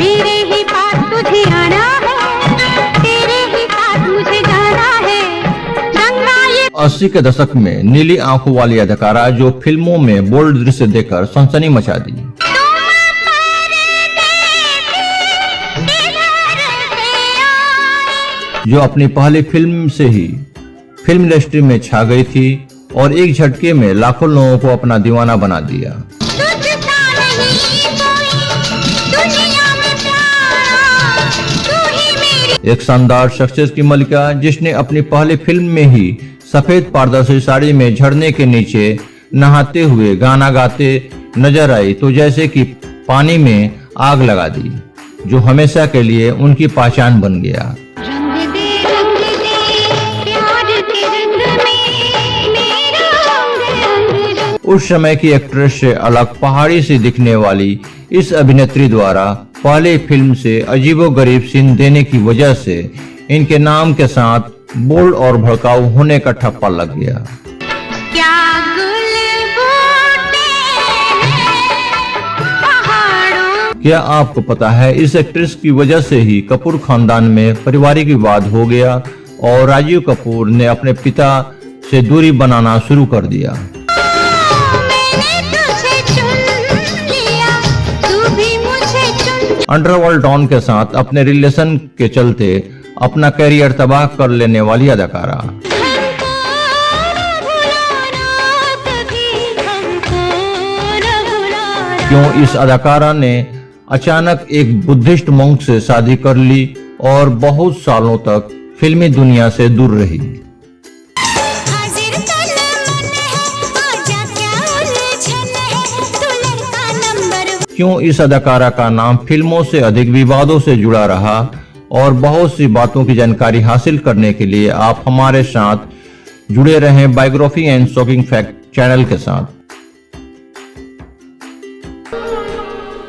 तेरे ही पास तुझे आना है, तेरे ही साथ मुझे जाना है। गंगा ये 80 के दशक में नीली आंखों वाली अदाकारा जो फिल्मों में बोल्ड दृश्य देकर सनसनी मचा दी। जो अपनी पहली फिल्म से ही फिल्म इंडस्ट्री में छा गई थी और एक झटके में लाखों लोगों को अपना दीवाना बना दिया। एक शानदार शख्सियत की मलिका जिसने अपनी पहली फिल्म में ही सफेद पारदर्शी साड़ी में झरने के नीचे नहाते हुए गाना गाते नजर आई तो जैसे कि पानी में आग लगा दी, जो हमेशा के लिए उनकी पहचान बन गया। उस समय की एक्ट्रेस से अलग पहाड़ी सी दिखने वाली इस अभिनेत्री द्वारा पहले फिल्म से अजीबोगरीब सीन देने की वजह से इनके नाम के साथ बोल्ड और भड़काऊ होने का ठप्पा लग गया। क्या गुल बूटे पहाड़ों। क्या आपको पता है इस एक्ट्रेस की वजह से ही कपूर खानदान में पारिवारिक विवाद हो गया और राजीव कपूर ने अपने पिता से दूरी बनाना शुरू कर दिया। अंडरवर्ल्ड डॉन के साथ अपने रिलेशन के चलते अपना करियर तबाह कर लेने वाली अदाकारा। क्यों इस अदाकारा ने अचानक एक बुद्धिस्ट monk से शादी कर ली और बहुत सालों तक फिल्मी दुनिया से दूर रही। क्यों इस अदाकारा का नाम फिल्मों से अधिक विवादों से जुड़ा रहा और बहुत सी बातों की जानकारी हासिल करने के लिए आप हमारे साथ जुड़े रहें biography and shocking fact channel के साथ।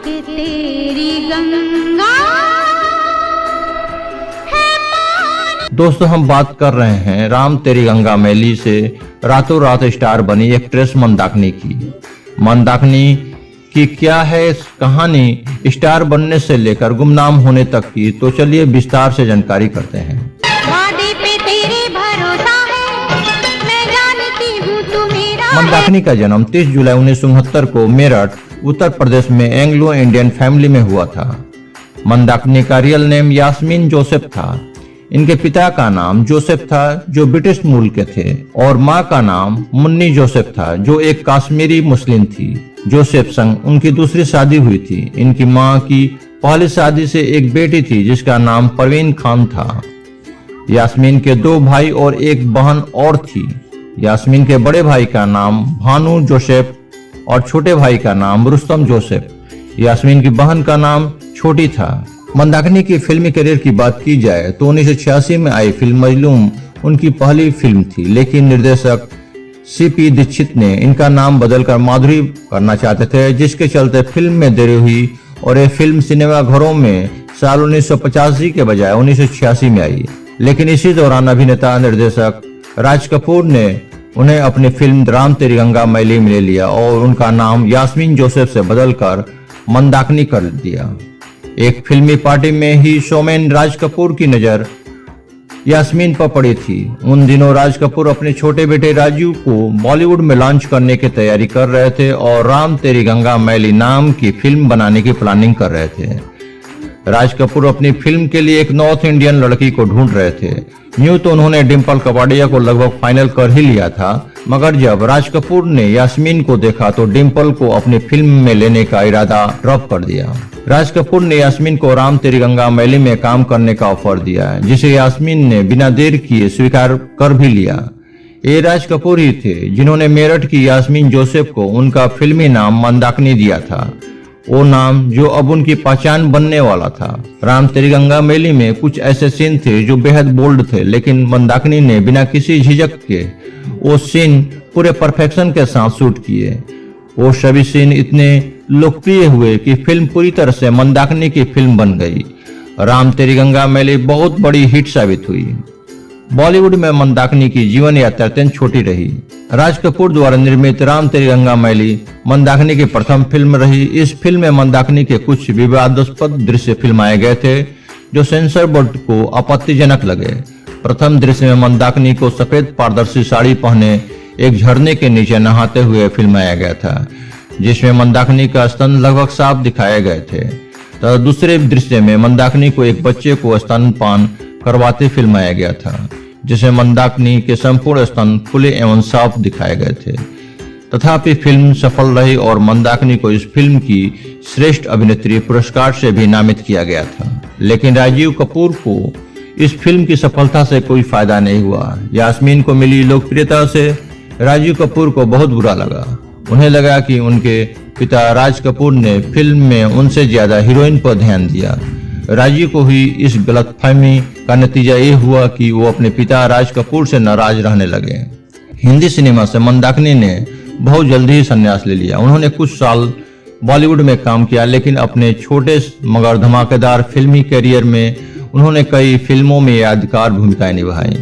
तेरी गंगा दोस्तों, हम बात कर रहे हैं राम तेरी गंगा मैली से रातों रात स्टार बनी एक्ट्रेस मंदाकिनी की। मंदाकिनी की क्या है कहानी स्टार बनने से लेकर गुमनाम होने तक की, तो चलिए विस्तार से जानकारी करते हैं। वादे पे तेरे भरोसा है, मैं जानती हूँ तू मेरा मंदाकिनी का जन्म 30 जुलाई 1969 को मेरठ उत्तर प्रदेश में एंग्लो इंडियन फैमिली में हुआ था। मंदाकिनी का रियल नेम यास्मीन जोसेफ था। इनके पिता का नाम जोसेफ था जो ब्रिटिश मूल के थे और माँ का नाम मुन्नी जोसेफ था जो एक कश्मीरी मुस्लिम थी। जोसेफ संग उनकी दूसरी शादी हुई थी। इनकी माँ की पहली शादी से एक बेटी थी जिसका नाम परवीन खान था। यास्मीन के 2 भाई और एक बहन और थी। यास्मीन के बड़े भाई का नाम भानु जोसेफ और छोटे भाई का नाम रुस्तम जोसेफ। यास्मीन की बहन का नाम छोटी था। मंदाकिनी की फिल्मी करियर की बात की जाए तो 1986 में आई फिल्म मजलूम उनकी पहली फिल्म थी, लेकिन निर्देशक सीपी दीक्षित ने इनका नाम बदलकर माधुरी करना चाहते थे, जिसके चलते फिल्म में देरी हुई और ये फिल्म सिनेमा घरों में साल 1985 के बजाय 1986 में आई। लेकिन इसी दौरान अभिनेता निर्देशक राज कपूर ने उन्हें अपनी फिल्म राम तेरी गंगा मैली में ले लिया और उनका नाम यास्मीन जोसेफ से बदलकर मंदाकिनी कर दिया। एक फिल्मी पार्टी में ही शोमैन राज कपूर की नजर यास्मीन पर पड़ी थी। उन दिनों राज कपूर अपने छोटे बेटे राजीव को बॉलीवुड में लॉन्च करने की तैयारी कर रहे थे और राम तेरी गंगा मैली नाम की फिल्म बनाने की प्लानिंग कर रहे थे। राज कपूर अपनी फिल्म के लिए एक नॉर्थ इंडियन लड़की को ढूंढ रहे थे। यूं तो उन्होंने डिम्पल कपाड़िया को लगभग फाइनल कर ही लिया था, मगर जब राज कपूर ने यास्मीन को देखा तो डिम्पल को अपनी फिल्म में लेने का इरादा ड्रॉप कर दिया। राज कपूर ने यास्मीन को राम तेरी गंगा मैली में काम करने का ऑफर दिया, जिसे यास्मीन ने बिना देर किए स्वीकार कर भी लिया। ये राज कपूर ही थे जिन्होंने मेरठ की यास्मीन जोसेफ को उनका फिल्मी नाम मंदाकिनी दिया था, वो नाम जो अब उनकी पहचान बनने वाला था। राम तेरी गंगा मैली में कुछ ऐसे सीन थे जो बेहद बोल्ड थे, लेकिन मंदाकिनी ने बिना किसी झिझक के वो सीन पूरे परफेक्शन के साथ शूट किए। वो सभी सीन इतने लोकप्रिय हुए कि फिल्म पूरी तरह से मंदाकिनी की फिल्म बन गई। राम तेरी गंगा मैली बहुत बड़ी हिट साबित हुई। बॉलीवुड में मंदाकिनी की जीवन यात्रा अत्यंत छोटी रही। राज कपूर द्वारा निर्मित राम तेरी गंगा मैली मंदाकिनी की प्रथम फिल्म रही। इस फिल्म में मंदाकिनी के कुछ विवादास्पद दृश्य फिल्माए गए थे जो सेंसर बोर्ड को आपत्तिजनक लगे। प्रथम दृश्य में मंदाकिनी को सफेद पारदर्शी साड़ी पहने एक झरने के नीचे नहाते हुए फिल्माया गया था, जिसमें मंदाकिनी का स्तन लगभग साफ दिखाए गए थे। तथा दूसरे दृश्य में मंदाकिनी को एक बच्चे को स्तनपान करवाते फिल्माया गया था, जिसमें मंदाकिनी के संपूर्ण स्तन खुले एवं साफ दिखाए गए थे। तथापि फिल्म सफल रही और मंदाकिनी को इस फिल्म की श्रेष्ठ अभिनेत्री पुरस्कार से भी नामित किया गया था। लेकिन राजीव कपूर को इस फिल्म की सफलता से कोई फायदा नहीं हुआ। यास्मीन को मिली लोकप्रियता से राजीव कपूर को बहुत बुरा लगा। उन्हें लगा कि उनके पिता राज कपूर ने फिल्म में उनसे ज्यादा हीरोइन पर ध्यान दिया। राजीव को हुई इस गलतफहमी का नतीजा ये हुआ कि वो अपने पिता राज कपूर से नाराज रहने लगे। हिंदी सिनेमा से मंदाकिनी ने बहुत जल्दी ही संन्यास ले लिया। उन्होंने कुछ साल बॉलीवुड में काम किया, लेकिन अपने छोटे मगर धमाकेदार फिल्मी करियर में उन्होंने कई फिल्मों में यादगार भूमिकाएं निभाई।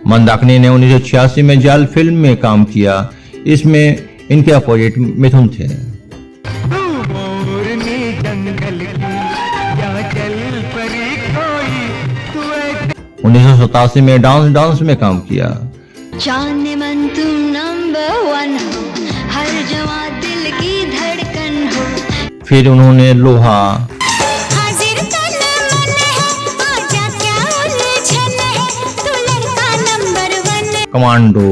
मंदाकिनी ने 1986 में जाल फिल्म में काम किया। इसमें इनके अपोजिट मिथुन थे। 1987 में डांस में काम किया। जाने मन तुम नंबर 1 हो, हर जवां दिल की धड़कन हो। फिर उन्होंने लोहा, हाजिर तन मन है, आजा क्या उलझन है, तू लड़का नंबर 1। कमांडो,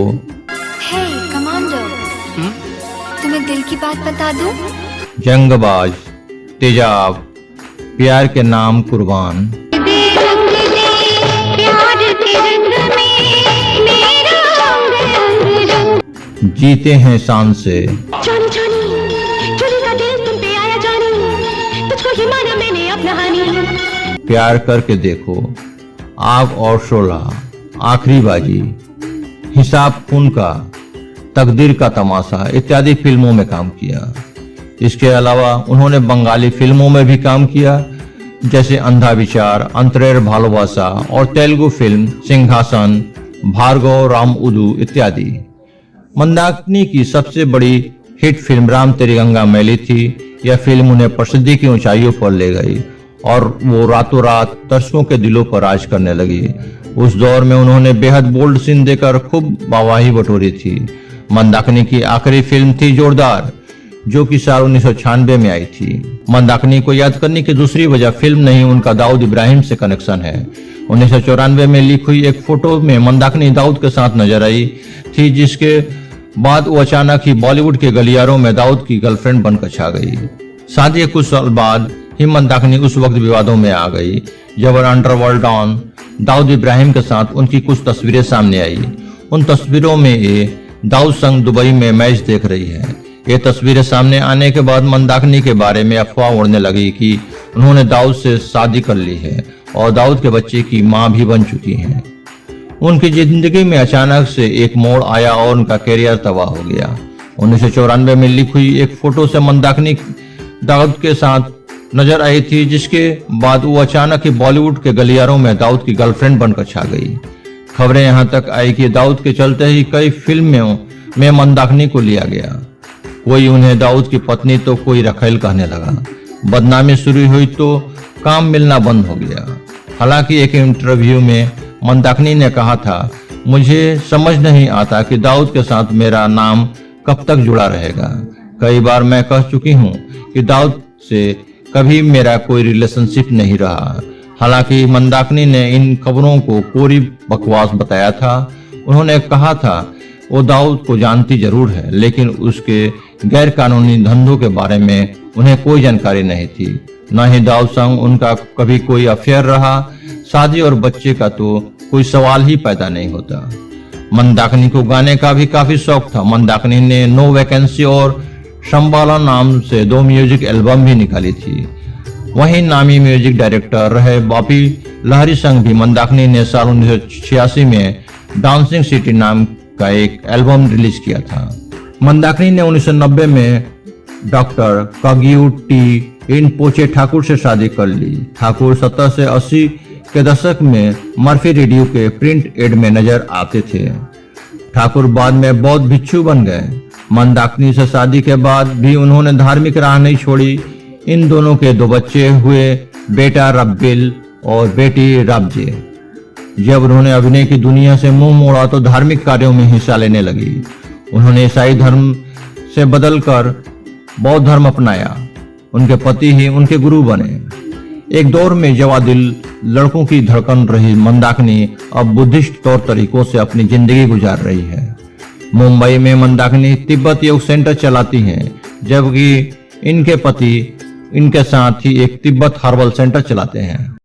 हे कमांडो, तुम्हें दिल की बात बता दूं? जंगबाज, तेजाब, प्यार के नाम कुर्बान, जीते हैं शान से, जानी जानी चोरी का दिल तुम पे आया जानी, तुझको ही माना मैंने अपना हानी। प्यार करके देखो, आग और शोला, आखिरी बाजी, हिसाब खून का, तकदीर का तमाशा इत्यादि फिल्मों में काम किया। इसके अलावा उन्होंने बंगाली फिल्मों में भी काम किया, जैसे अंधा विचार, अंतरेर भालोबासा और तेलुगु फिल्म सिंहासन, भार्गव राम उदू इत्यादि। मंदाकिनी की सबसे बड़ी हिट फिल्म राम तेरी गंगा मैली थी। यह फिल्म उन्हें प्रसिद्धि की ऊंचाइयों पर ले गई और वो रातों रात दर्शकों के दिलों पर राज करने लगी। उस दौर में उन्होंने बेहद बोल्ड सीन देकर खूब वाहवाही बटोरी थी। मंदाकिनी की आखिरी फिल्म थी जोरदार, जो कि साल 1996 में आई थी। मंदाकिनी को याद करने की दूसरी वजह फिल्म नहीं, उनका दाऊद इब्राहिम से कनेक्शन है। 1994 में लीक हुई एक फोटो में मंदाकिनी दाऊद के साथ नजर आई थी, जिसके बाद वो अचानक ही बॉलीवुड के गलियारों में दाऊद की गर्लफ्रेंड बनकर छा गई। शादी के कुछ साल बाद ही मंदाकिनी उस वक्त विवादों में आ गई जब अंडरवर्ल्ड डॉन दाऊद इब्राहिम के साथ उनकी कुछ तस्वीरें सामने आई। उन तस्वीरों में ये दाऊद संग दुबई में मैच देख रही है। ये तस्वीरें सामने आने के बाद मंदाकिनी के बारे में अफवाह उड़ने लगी कि उन्होंने दाऊद से शादी कर ली है और दाऊद के बच्चे की मां भी बन चुकी हैं। उनकी जिंदगी में अचानक से एक मोड़ आया और उनका करियर तबाह हो गया। 1994 में लीक हुई एक फोटो से मंदाकिनी दाऊद के साथ नजर आई थी, जिसके बाद वो अचानक ही बॉलीवुड के गलियारों में दाऊद की गर्लफ्रेंड बनकर छा गई। खबरें यहां तक आई कि दाऊद के चलते ही कई फिल्मों में मंदाकिनी को लिया गया। कोई उन्हें दाऊद की पत्नी तो कोई रखेल कहने लगा। बदनामी शुरू हुई तो काम मिलना बंद हो गया। हालांकि एक इंटरव्यू में मंदाकिनी ने कहा था, मुझे समझ नहीं आता कि दाऊद के साथ मेरा नाम कब तक जुड़ा रहेगा। कई बार मैं कह चुकी हूँ कि दाऊद से कभी मेरा कोई रिलेशनशिप नहीं रहा। हालांकि मंदाकिनी ने इन खबरों को पूरी बकवास बताया था। उन्होंने कहा था वो दाऊद को जानती जरूर है, लेकिन उसके गैर कानूनी धंधों के बारे में उन्हें कोई जानकारी नहीं थी। न ही दाऊद संग उनका कभी कोई अफेयर रहा। शादी और बच्चे का तो कोई सवाल ही पैदा नहीं होता। मंदाकिनी को गाने का भी काफी शौक था। मंदाकिनी ने नो वैकेंसी और शंबाला नाम से 2 म्यूजिक एल्बम भी निकाली थी। वहीं नामी म्यूजिक डायरेक्टर रहे बापी लहरी संग भी मंदाकिनी ने साल 1986 में डांसिंग सिटी नाम का एक एल्बम रिलीज किया था। मंदाकिनी ने 1990 में डॉक्टर काग्यू टी रिनपोचे ठाकुर से शादी कर ली। ठाकुर 70 से 80 के दशक में मर्फी रेडियो के प्रिंट एड में नजर आते थे। ठाकुर बाद में बौद्ध भिक्षु बन गए। मंदाकिनी से शादी के बाद भी उन्होंने धार्मिक राह नहीं छोड़ी। इन दोनों के 2 बच्चे हुए, बेटा रब्बिल और बेटी राब्जे। जब उन्होंने अभिनय की दुनिया से मुंह मोड़ा तो धार्मिक कार्यों में हिस्सा लेने लगी। उन्होंने ईसाई धर्म से बदलकर बौद्ध धर्म अपनाया। उनके पति ही उनके गुरु बने। एक दौर में जवादिल लड़कों की धड़कन रही मंदाकिनी अब बुद्धिस्ट तौर तरीकों से अपनी जिंदगी गुजार रही है। मुंबई में मंदाकिनी तिब्बत योग सेंटर चलाती हैं, जबकि इनके पति इनके साथ ही एक तिब्बत हर्बल सेंटर चलाते हैं।